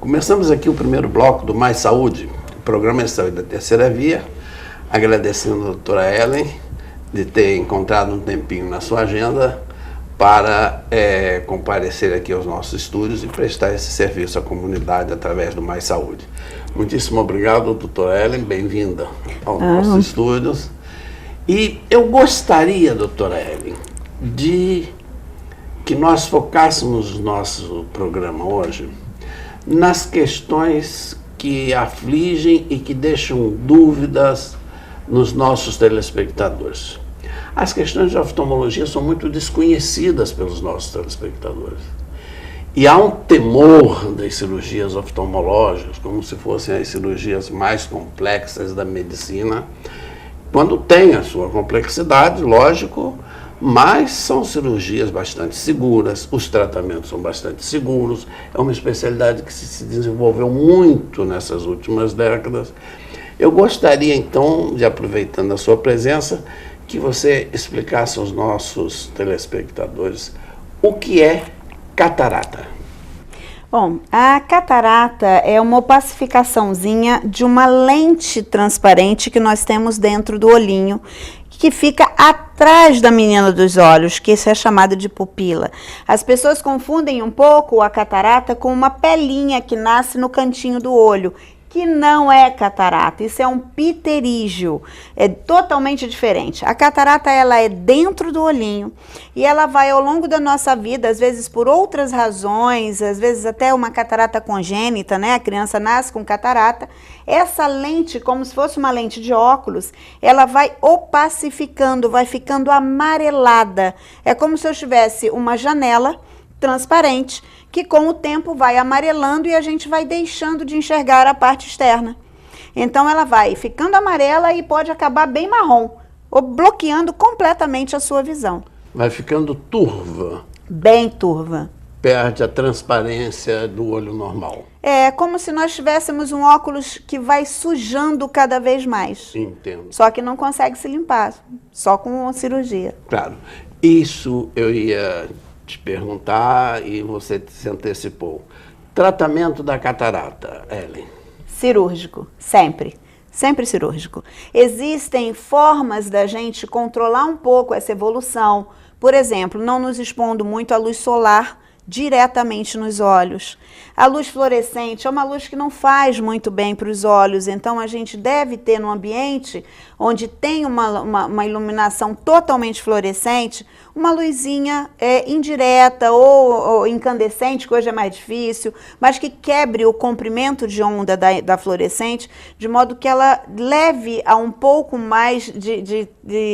Começamos aqui o primeiro bloco do Mais Saúde, o programa de saúde da Terceira Via, agradecendo a doutora Ellen de ter encontrado um tempinho na sua agenda para comparecer aqui aos nossos estúdios e prestar esse serviço à comunidade através do Mais Saúde. Muitíssimo obrigado, doutora Ellen, bem-vinda aos nossos estúdios. E eu gostaria, doutora Ellen, de que nós focássemos nosso programa hoje nas questões que afligem e que deixam dúvidas nos nossos telespectadores. As questões de oftalmologia são muito desconhecidas pelos nossos telespectadores. E há um temor das cirurgias oftalmológicas, como se fossem as cirurgias mais complexas da medicina, quando tem a sua complexidade, lógico, mas são cirurgias bastante seguras, os tratamentos são bastante seguros, é uma especialidade que se desenvolveu muito nessas últimas décadas. Eu gostaria, então, de aproveitando a sua presença, que você explicasse aos nossos telespectadores o que é catarata. Bom, a catarata é uma opacificaçãozinha de uma lente transparente que nós temos dentro do olhinho, que fica atrás da menina dos olhos, que isso é chamado de pupila. As pessoas confundem um pouco a catarata com uma pelinha que nasce no cantinho do olho, que não é catarata, isso é um pterígio, é totalmente diferente. A catarata, ela é dentro do olhinho e ela vai ao longo da nossa vida, às vezes por outras razões, às vezes até uma catarata congênita, né? A criança nasce com catarata. Essa lente, como se fosse uma lente de óculos, ela vai opacificando, vai ficando amarelada. É como se eu tivesse uma janela transparente, que com o tempo vai amarelando e a gente vai deixando de enxergar a parte externa. Então ela vai ficando amarela e pode acabar bem marrom, ou bloqueando completamente a sua visão. Vai ficando turva. Bem turva. Perde a transparência do olho normal. É como se nós tivéssemos um óculos que vai sujando cada vez mais. Entendo. Só que não consegue se limpar, só com a cirurgia. Claro. Isso eu ia te perguntar e você se antecipou. Tratamento da catarata, Ellen? Cirúrgico, sempre. Sempre cirúrgico. Existem formas da gente controlar um pouco essa evolução. Por exemplo, não nos expondo muito à luz solar diretamente nos olhos. A luz fluorescente é uma luz que não faz muito bem para os olhos, então a gente deve ter num ambiente onde tem uma iluminação totalmente fluorescente, uma luzinha indireta ou incandescente, que hoje é mais difícil, mas que quebre o comprimento de onda da fluorescente, de modo que ela leve a um pouco mais de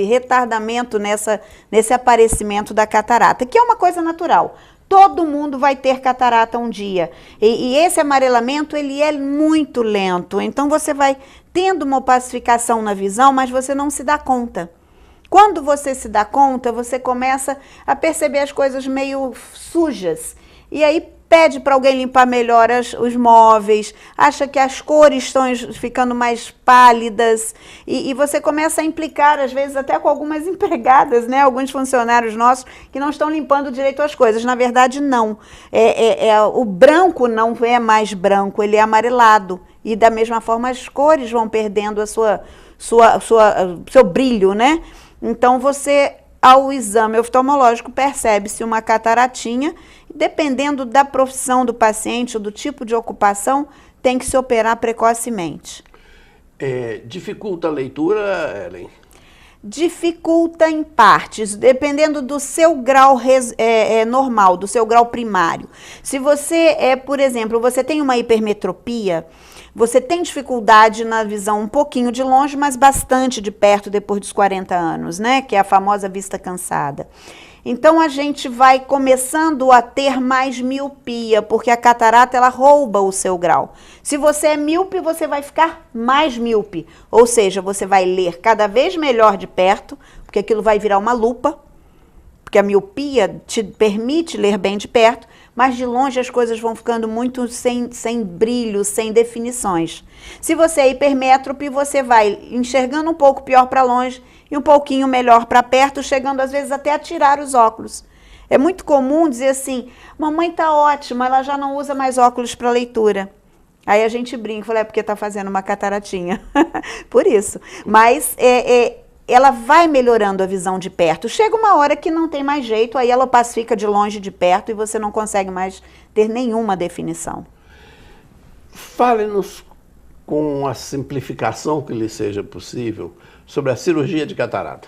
retardamento nesse aparecimento da catarata, que é uma coisa natural. Todo mundo vai ter catarata um dia. E esse amarelamento, ele é muito lento. Então, você vai tendo uma opacificação na visão, mas você não se dá conta. Quando você se dá conta, você começa a perceber as coisas meio sujas. E aí, pede para alguém limpar melhor os móveis, acha que as cores estão ficando mais pálidas e você começa a implicar, às vezes, até com algumas empregadas, né? Alguns funcionários nossos que não estão limpando direito as coisas. Na verdade, não. O branco não é mais branco, ele é amarelado. E da mesma forma, as cores vão perdendo a seu brilho, né? Então, você, ao exame oftalmológico, percebe-se uma cataratinha. Dependendo da profissão do paciente ou do tipo de ocupação, tem que se operar precocemente. Dificulta a leitura, Ellen? Dificulta em partes, dependendo do seu grau normal, do seu grau primário. Se você, por exemplo, você tem uma hipermetropia, você tem dificuldade na visão um pouquinho de longe, mas bastante de perto depois dos 40 anos, né? Que é a famosa vista cansada. Então, a gente vai começando a ter mais miopia, porque a catarata, ela rouba o seu grau. Se você é míope, você vai ficar mais míope, ou seja, você vai ler cada vez melhor de perto, porque aquilo vai virar uma lupa, porque a miopia te permite ler bem de perto, mas de longe as coisas vão ficando muito sem brilho, sem definições. Se você é hipermétrope, você vai enxergando um pouco pior para longe e um pouquinho melhor para perto, chegando às vezes até a tirar os óculos. É muito comum dizer assim, mamãe está ótima, ela já não usa mais óculos para leitura. Aí a gente brinca, fala, é porque está fazendo uma cataratinha. Por isso. Mas ela vai melhorando a visão de perto. Chega uma hora que não tem mais jeito, aí ela pacifica de longe, de perto, e você não consegue mais ter nenhuma definição. Fale-nos com a simplificação que lhe seja possível sobre a cirurgia de catarata.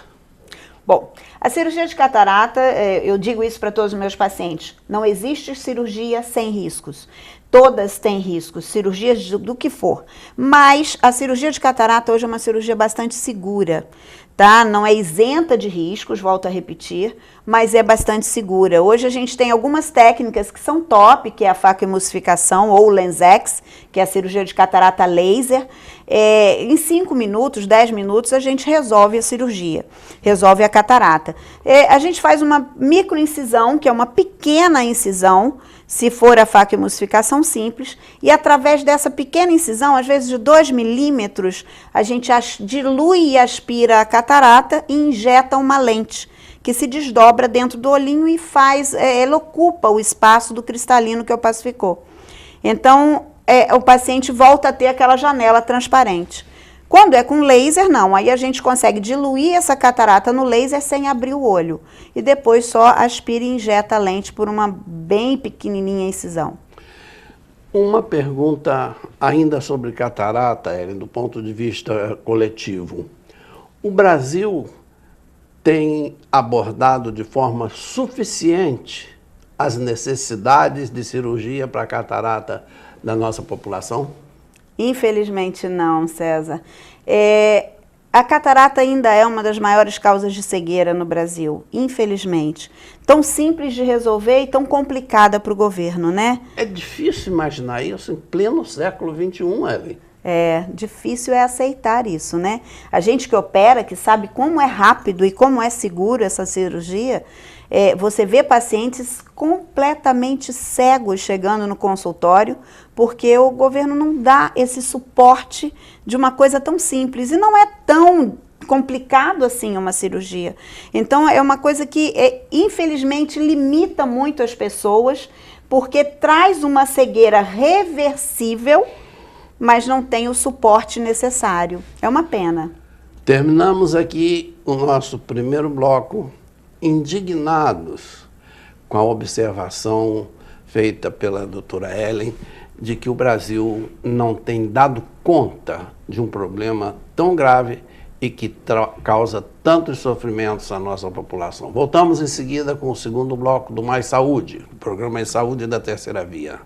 Bom, a cirurgia de catarata, eu digo isso para todos os meus pacientes, não existe cirurgia sem riscos. Todas têm riscos, cirurgias do que for. Mas a cirurgia de catarata hoje é uma cirurgia bastante segura, tá? Não é isenta de riscos, volto a repetir, mas é bastante segura. Hoje a gente tem algumas técnicas que são top, que é a facoemulsificação ou o LenSx, que é a cirurgia de catarata laser. Em 5 minutos, 10 minutos, a gente resolve a cirurgia, resolve a catarata. A gente faz uma microincisão, que é uma pequena incisão, se for a facoemulsificação simples, e através dessa pequena incisão, às vezes de 2 milímetros, a gente dilui e aspira a catarata e injeta uma lente, que se desdobra dentro do olhinho e ela ocupa o espaço do cristalino que opacificou. Então, o paciente volta a ter aquela janela transparente. Quando é com laser, não. Aí a gente consegue diluir essa catarata no laser sem abrir o olho. E depois só aspira e injeta a lente por uma bem pequenininha incisão. Uma pergunta ainda sobre catarata, Ellen, do ponto de vista coletivo. O Brasil tem abordado de forma suficiente as necessidades de cirurgia para catarata da nossa população? Infelizmente não, César. A catarata ainda é uma das maiores causas de cegueira no Brasil, infelizmente. Tão simples de resolver e tão complicada para o governo, né? É difícil imaginar isso em pleno século XXI, Ellen. Difícil é aceitar isso, né? A gente que opera, que sabe como é rápido e como é seguro essa cirurgia, você vê pacientes completamente cegos chegando no consultório, porque o governo não dá esse suporte de uma coisa tão simples. E não é tão complicado assim uma cirurgia. Então, é uma coisa que, infelizmente, limita muito as pessoas, porque traz uma cegueira reversível, mas não tem o suporte necessário. É uma pena. Terminamos aqui o nosso primeiro bloco indignados com a observação feita pela doutora Ellen de que o Brasil não tem dado conta de um problema tão grave e que causa tantos sofrimentos à nossa população. Voltamos em seguida com o segundo bloco do Mais Saúde, o programa Mais Saúde da Terceira Via.